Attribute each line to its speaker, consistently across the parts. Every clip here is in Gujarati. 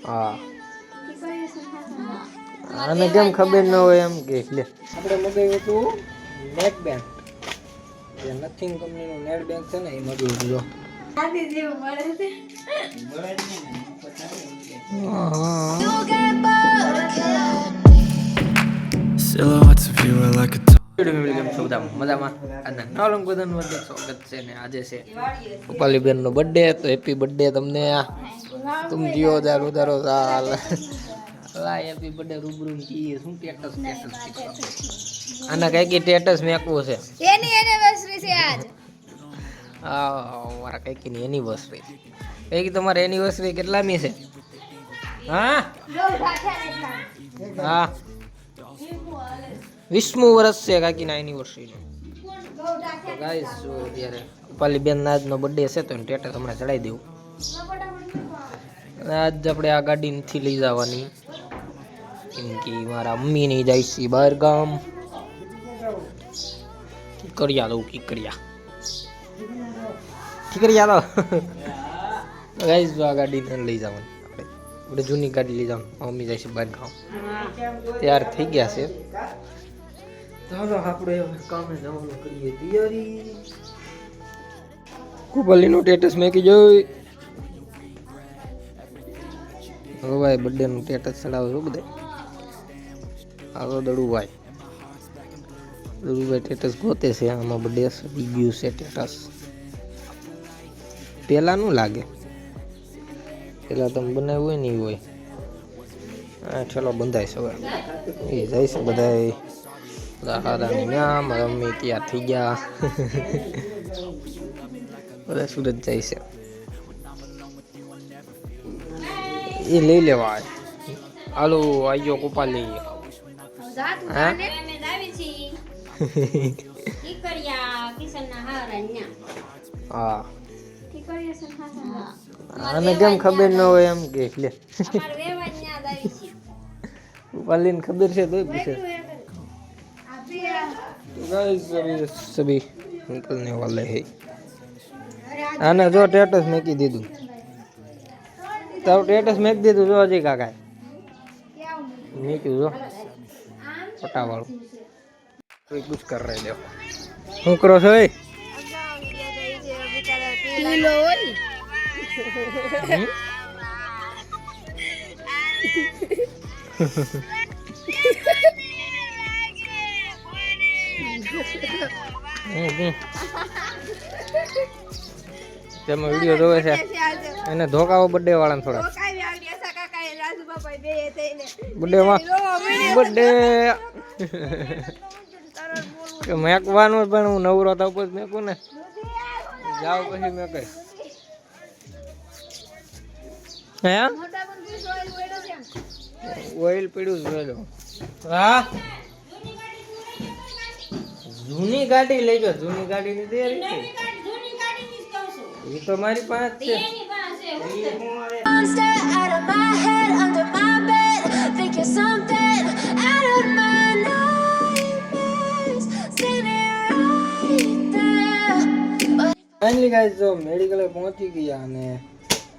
Speaker 1: હા આને કેમ ખબર ન હોય એમ કે લે આપણે મગાવ્યું હતું નેક બેન્ડ જે નથિંગ કંપનીનું નેટ બેન્ડ છે ને એ મગાવ્યું જો આથી જેવું મળે છે silhouettes of you are like a મજામાં આજના નવલંગ બધાનું હાર્દિક સ્વાગત છે ને આજે છે રૂપાલીબેન નો બર્થડે તો હેપી બર્થડે તમને तुम जियो दारू दारो साल ला હેપી બર્થડે રૂબરૂ કી શું સ્ટેટસ આના કઈ કે સ્ટેટસ મેકવું છે
Speaker 2: એની એનિવર્સરી છે આજ
Speaker 1: મારા કઈ કે એનિવર્સરી કઈ કે તમારી એનિવર્સરી કેટલામી છે હા હા 20મું વર્ષ છે કાકીના એનિવર્સરી નું તો ગાઈસ જો અત્યારે રૂપાલીબેન ના આજનો બર્થડે છે તો સ્ટેટસ હમણાં ચડાવી દેવું આજ આપણે આ ગાડી નથી લઈ જવાની કેમ કે મારા મમ્મી નહીં જાય છે બહાર ગામ કિકરિયા દઉં કિકરિયા દો ગાઈસ જો આ ગાડી લઈ જવાની આપણે જૂની ગાડી લઈ જવાનું મમ્મી જાય છે બહાર ગામ તૈયાર થઈ ગયા છે ચાલો આપણે કામે જવાનું કરીએ તૈયારી કુપલીનું સ્ટેટસ મેકી જોઈ હવે ભાઈ બર્થડે નું સ્ટેટસ ચડાવો છો બધા આવો દડુભાઈ સ્ટેટસ ગોતે છે આમાં બર્થડે સડી ગયું છે સ્ટેટસ પેલાનું લાગે પેલા તમે બનાવ્યું હોય ને હોય હા ચલો બંધાય છે હવે એ જાય છે બધા દાદાની ન્યા મારા મમ્મી તૈયાર થઈ ગયા બધા સુરત જાય છે એ લઈ લેવા હાલો આયો કુપાલી હા આને કેમ ખબર ન હોય એમ કે લે કુપાલીને ખબર છે તો પૂછે गाइस सभी निकलने वाले हैं आने जो स्टेटस में की दीदू तब स्टेटस में दीदू जो अजी काका मैं क्यों जो पटा वालो कोई कुछ कर रहे देखो હું કરો છો એ
Speaker 2: કિલો ઓલી
Speaker 1: તેમાં વિડિયો જોવે છે એને ધોકાવો બર્થડે વાળાને થોડા બર્થડે માં બર્થડે કે મેકવાનું પણ હું નવરો થાવ પછી મેકું ને જાવ પછી મેકે હે ઓઇલ પડ્યું જોઈ લો હા જૂની ગાડી લઈ જાઓ જૂની ગાડીની તૈયારી એ તો મારી પાસે છે ફાઇનલી ગાઈસ જો મેડિકલે પહોંચી ગયા અને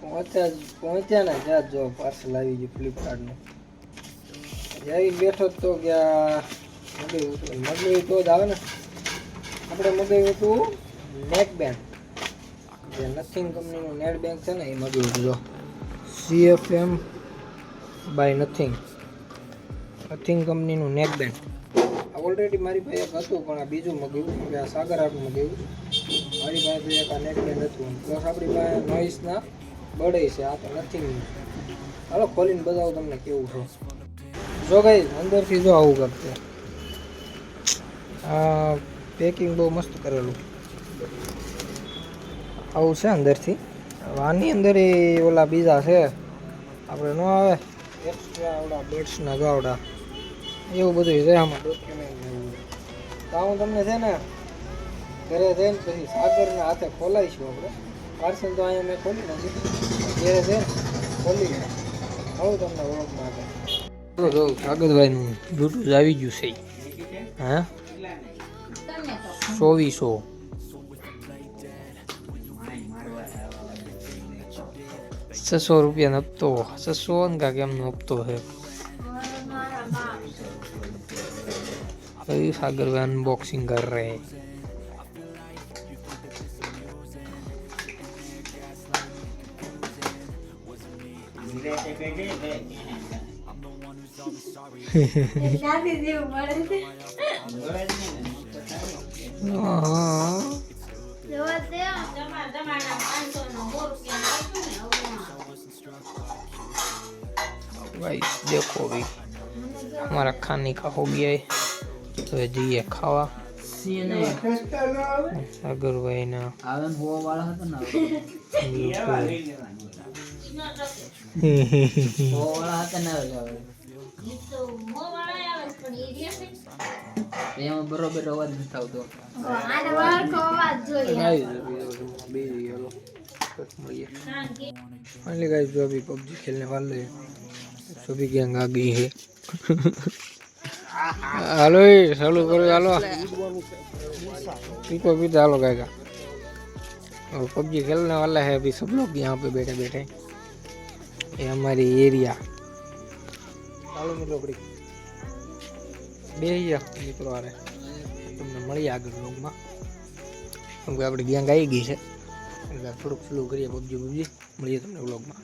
Speaker 1: પહોંચ્યા ને ત્યાં જો પાર્સલ આવી ગયું ફ્લિપકાર્ટ નું જઈ બેઠો તો ગયા મગાવ્યું તો જ આવે ને આપણે મગાવ્યું હતું નેક બેન્ડ જે નથિંગ કંપનીનું નેટ બેન્ડ છે ને એ મગાવ્યું હતું જો CFM બાય નથિંગ કંપનીનું નેક બેન્ડ આ ઓલરેડી મારી પાસે એક હતું પણ આ બીજું મગાવ્યું કે આ સાગર આર્ટનું મગાવ્યું મારી પાસે એક આ નેક બેન્ડ હતું પ્લસ આપણી પાસે નોઇસના બળે છે આ તો નથિંગનું હાલો ખોલીને બતાવું તમને કેવું છે જો ગઈ અંદરથી જો આવું કરશે આ પેકિંગ બહુ મસ્ત કરેલું આવું છે અંદરથી આની અંદર એ ઓલા બીજા છે આપણે ન આવે એક્સ્ટ્રા ઓલા બર્ડ્સના ગાવડા એવું બધું છે આમાં ડોક્યુમેન્ટ તો હું તમને છે ને ઘરે જઈને પછી સાગરના હાથે ખોલાવીશું આપણે પાર્સલ તો અહીંયા મેં ખોલી નાખ્યું ઘરે જઈને ખોલી આવું તમને ઓળખમાં આગળ જો કાગળભાઈનું બ્લૂટૂથ આવી ગયું છે હા 2400 ₹600 નો હપ્તો 600 ને કાંઈક એમનો હપ્તો છે भाई सागर भाई अनबॉक्सिंग कर रहे हैं हाँ भाई देखो भाई हमारा खाने का हो गया है तो जाइए खावा सागर भाई ना
Speaker 3: બરોબર અવાજ નથી આવતો
Speaker 1: फाइनली गाइस जो अभी पबजी खेलने वाले हैं सभी गैंग आ गई है हेलो चालू करो हेलो पीपो पीते हेलो गाएगा और पबजी खेलने वाला है अभी सब लोग यहाँ पे बैठे बैठे ये हमारी एरिया ચાલો મિત્રો બે મિત્રો આરે તમને મળી આગળ વ્લોગમાં કેમ કે આપણી ગેંગ આવી ગઈ છે એટલે થોડુંક સ્લો કરીએ પબજી મળીએ તમને વ્લોગમાં